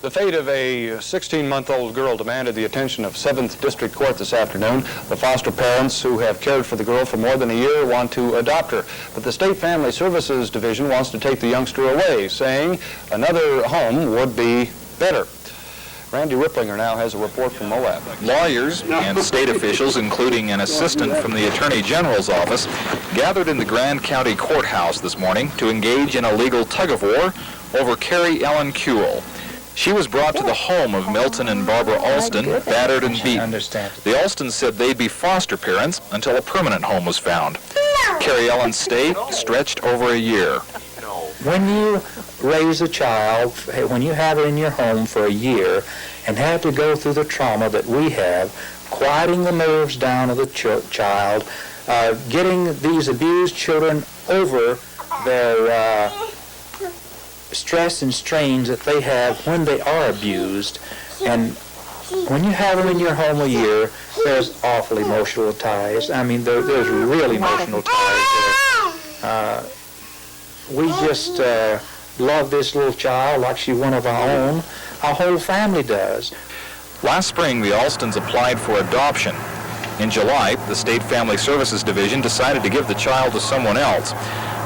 The fate of a 16-month-old girl demanded the attention of 7th District Court this afternoon. The foster parents who have cared for the girl for more than a year want to adopt her. But the State Family Services Division wants to take the youngster away, saying another home would be better. Randy Ripplinger now has a report from Moab. Lawyers and state officials, including an assistant from the Attorney General's office, gathered in the Grand County Courthouse this morning to engage in a legal tug-of-war over Carrie Ellen Kuehl. She was brought to the home of Milton and Barbara Alston, battered and beaten. The Alstons said they'd be foster parents until a permanent home was found. Carrie Ellen's stay stretched over a year. When you raise a child, when you have it in your home for a year and have to go through the trauma that we have, quieting the nerves down of the child, getting these abused children over their stress and strains that they have when they are abused, and when you have them in your home a year, there's awful emotional ties. I mean, there's real emotional ties there. We just love this little child like she's one of our own. Our whole family does. Last spring, the Alstons applied for adoption. In July, the State Family Services Division decided to give the child to someone else.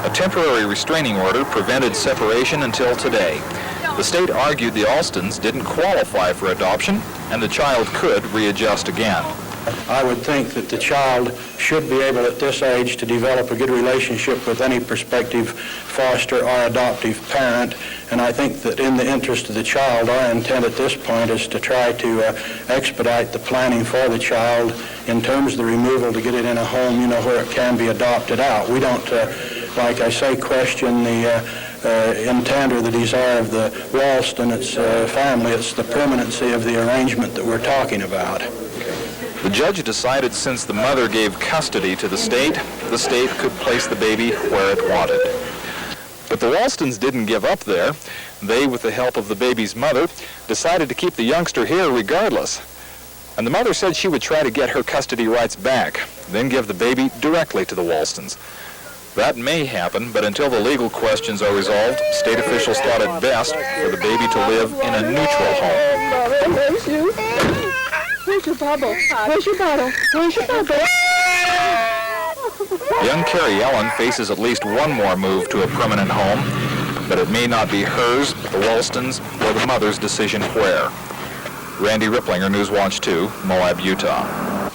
A temporary restraining order prevented separation until today. The state argued the Alstons didn't qualify for adoption, and the child could readjust again. I would think that the child should be able at this age to develop a good relationship with any prospective foster or adoptive parent, and I think that in the interest of the child, our intent at this point is to try to expedite the planning for the child in terms of the removal to get it in a home, where it can be adopted out. We don't, like I say, question the intent or the desire of the Ralston, its family. It's the permanency of the arrangement that we're talking about. The judge decided since the mother gave custody to the state could place the baby where it wanted. But the Ralstons didn't give up there. They, with the help of the baby's mother, decided to keep the youngster here regardless. And the mother said she would try to get her custody rights back, then give the baby directly to the Ralstons. That may happen, but until the legal questions are resolved, state officials thought it best for the baby to live in a neutral home. Where's your bubble? Where's your bottle? Where's your bubble? Young Carrie Ellen faces at least one more move to a permanent home, but it may not be hers, the Ralstons, or the mother's decision where. Randy Ripplinger, Newswatch 2, Moab, Utah.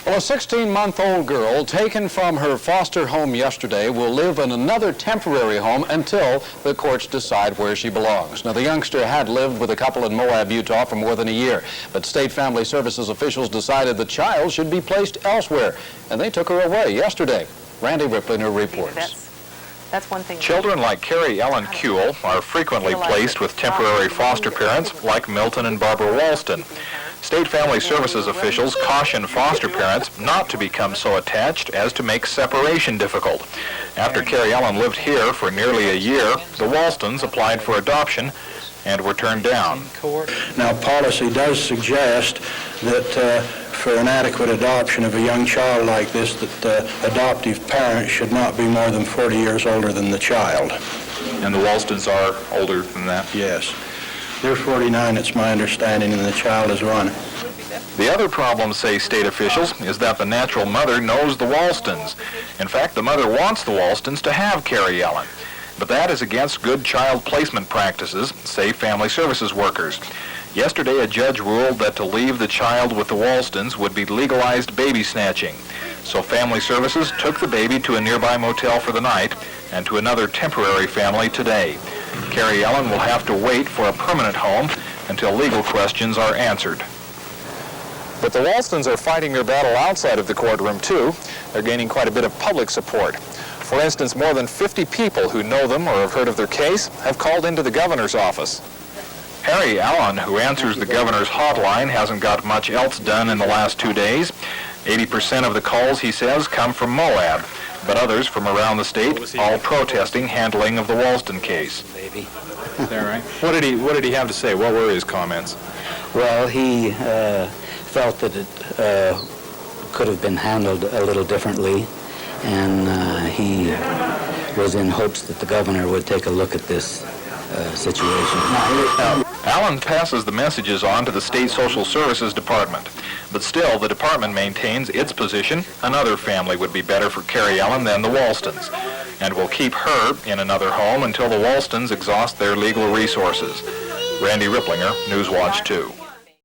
Well, a 16-month-old girl taken from her foster home yesterday will live in another temporary home until the courts decide where she belongs. Now, the youngster had lived with a couple in Moab, Utah for more than a year, but State Family Services officials decided the child should be placed elsewhere, and they took her away yesterday. Randy Ripplinger reports. That's one thing. Children like Carrie Ellen Kuehl are frequently placed with temporary foster parents like Milton and Barbara Ralston. State Family Services officials caution foster parents not to become so attached as to make separation difficult. After Carrie Ellen lived here for nearly a year, the Ralstons applied for adoption and were turned down. Now, policy does suggest that for an adequate adoption of a young child like this, that the adoptive parent should not be more than 40 years older than the child. And the Ralstons are older than that? Yes. They're 49, it's my understanding, and the child is 1. The other problem, say state officials, is that the natural mother knows the Ralstons. In fact, the mother wants the Ralstons to have Carrie Ellen. But that is against good child placement practices, say family services workers. Yesterday, a judge ruled that to leave the child with the Ralstons would be legalized baby snatching. So family services took the baby to a nearby motel for the night and to another temporary family today. Carrie Ellen will have to wait for a permanent home until legal questions are answered. But the Ralstons are fighting their battle outside of the courtroom, too. They're gaining quite a bit of public support. For instance, more than 50 people who know them or have heard of their case have called into the governor's office. Harry Allen, who answers the governor's hotline, hasn't got much else done in the last 2 days. 80% of the calls, he says, come from Moab, but others from around the state, all protesting handling of the Ralston case. Is that right? What did he have to say? What were his comments? Well, he felt that it could have been handled a little differently, and he was in hopes that the governor would take a look at this situation. Allen passes the messages on to the State Social Services Department. But still, the department maintains its position. Another family would be better for Carrie Ellen than the Walstons, and will keep her in another home until the Walstons exhaust their legal resources. Randy Ripplinger, Newswatch 2.